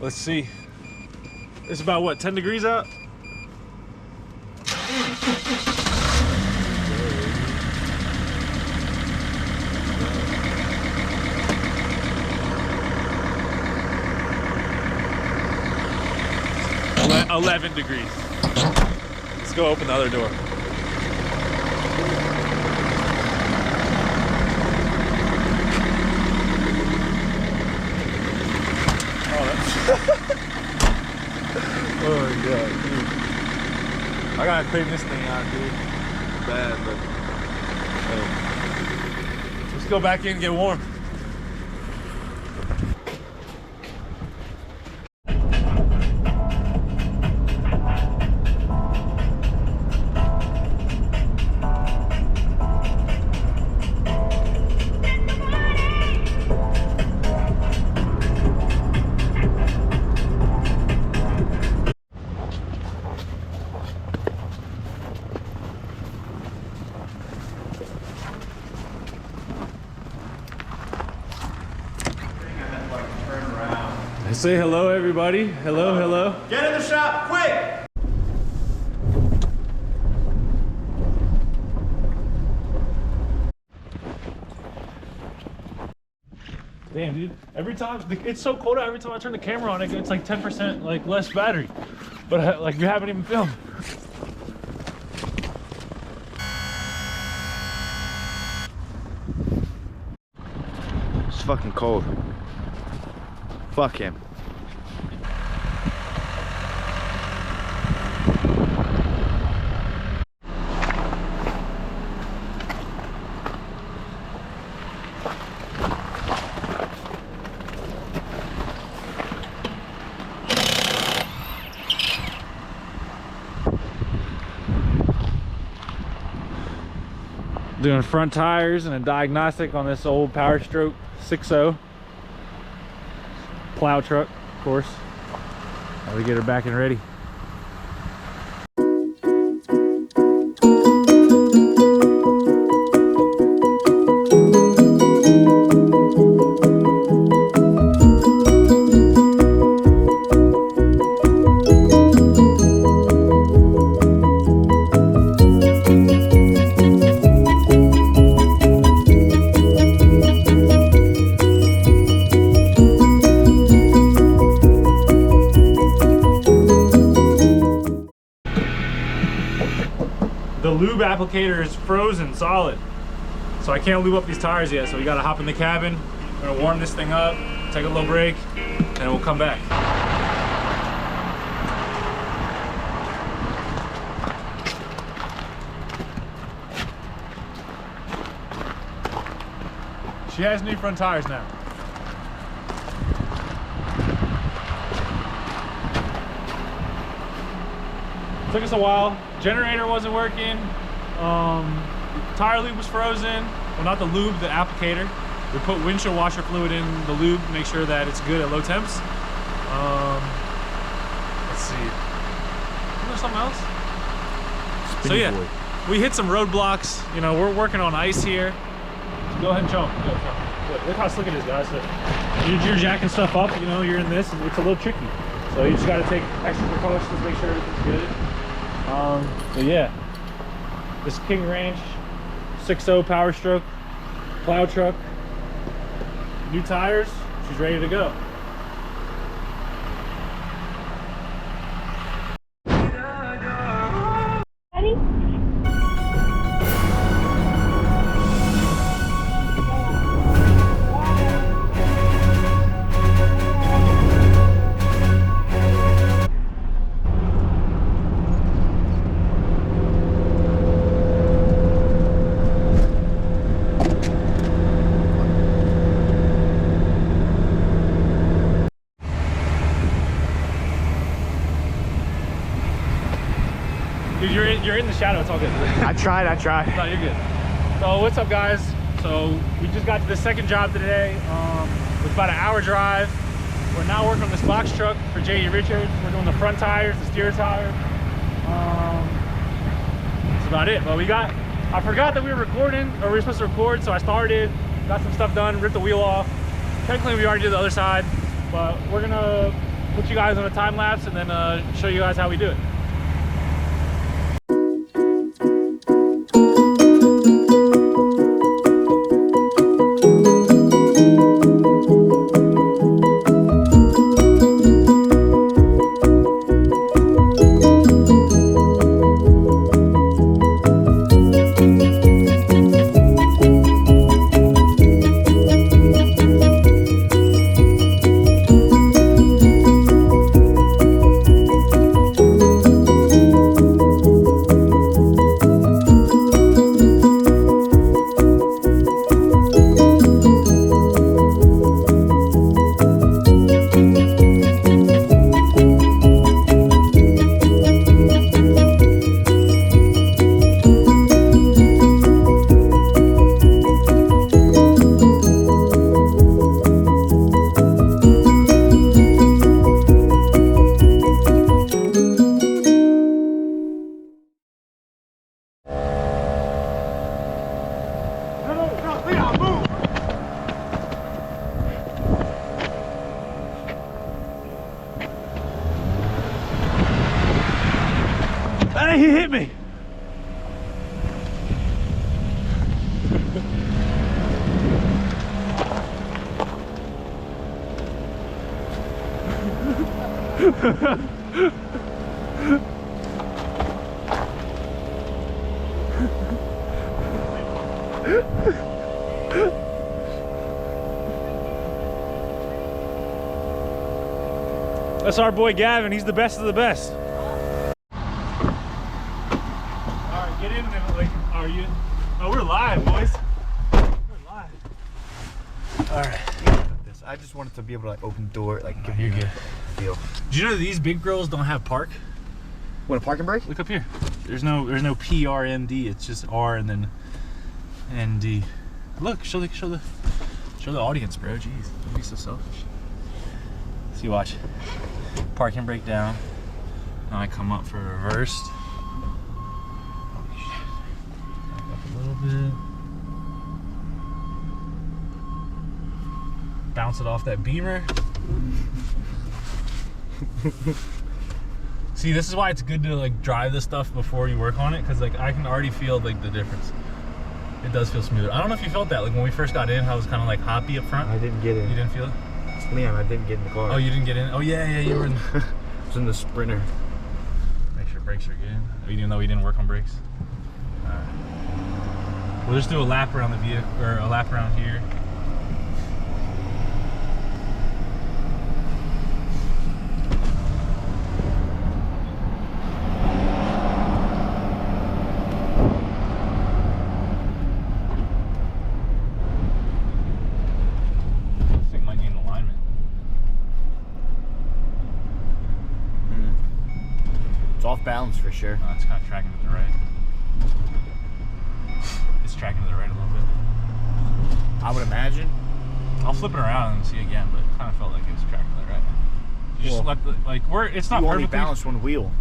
Let's see. It's about what, 10 degrees out? Ele 11 degrees. Let's go open the other door. Oh my god, dude. I gotta clean this thing out, dude. Bad, but hey. Let's go back in and get warm. Say hello, everybody. Hello, hello. Get in the shop, quick! Damn, dude. Every time, it's so cold out, every time I turn the camera on, it's like 10% like less battery. But like you haven't even filmed. It's fucking cold. Fuck him. Doing front tires and a diagnostic on this old Power Stroke 6.0 plow truck, of course. Now we get her back and ready. The lube applicator is frozen solid, so I can't lube up these tires yet, so we gotta hop in the cabin. We're gonna warm this thing up, take a little break, and we'll come back. She has new front tires now. Took us a while. Generator wasn't working. Tire lube was frozen. Well, not the lube, the applicator. We put windshield washer fluid in the lube to make sure that it's good at low temps. Let's see. Is there something else? So yeah, we hit some roadblocks. You know, we're working on ice here. So go ahead and show them. Look how slick it is, guys. So you're jacking stuff up. You know, you're in this. It's a little tricky. So you just got to take extra precautions to make sure everything's good. But yeah, this King Ranch 6.0 Power Stroke plow truck, new tires, she's ready to go. Ready? Dude, you're in the shadow, it's all good. I tried. No, you're good. So what's up, guys? So we just got to the second job today. It's about an hour drive. We're now working on this box truck for J.D. Richards. We're doing the front tires, the steer tire. That's about it. But I forgot that we were recording, or we were supposed to record, so I started, got some stuff done, ripped the wheel off. Technically we already did the other side, but we're gonna put you guys on a time lapse and then show you guys how we do it. Hey, he hit me. That's our boy Gavin. He's the best of the best. Get in there, like, are you? Oh, we're live, boys. We're live. All right. I just wanted to be able to like open the door, like give You're you good. a feel. Do you know that these big girls don't have park? What, a parking brake? Look up here. There's no PRND. It's just R and then ND. Look, show the audience, bro. Jeez, don't be so selfish. See, watch. Parking brake down. Now I come up for reversed. A little bit. Bounce it off that Beamer. See, this is why it's good to like drive this stuff before you work on it, because like I can already feel like the difference. It does feel smoother. I don't know if you felt that, like when we first got in, how it was kind of like hoppy up front. I didn't get in. You didn't feel it? Liam, I didn't get in the car. Oh, you didn't get in? Oh yeah, you were in. I was in the Sprinter. Make sure brakes are good, even though we didn't work on brakes. All right. We'll just do a lap around the vehicle, or a lap around here. It's off balance for sure. It's kind of tracking to the right. It's tracking to the right a little bit. I would imagine. I'll flip it around and see again, but it kind of felt like it was tracking to the right. You just let the, like, it's not you only perfectly balanced one wheel.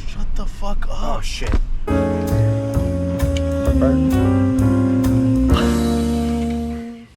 Shut the fuck up. Oh shit.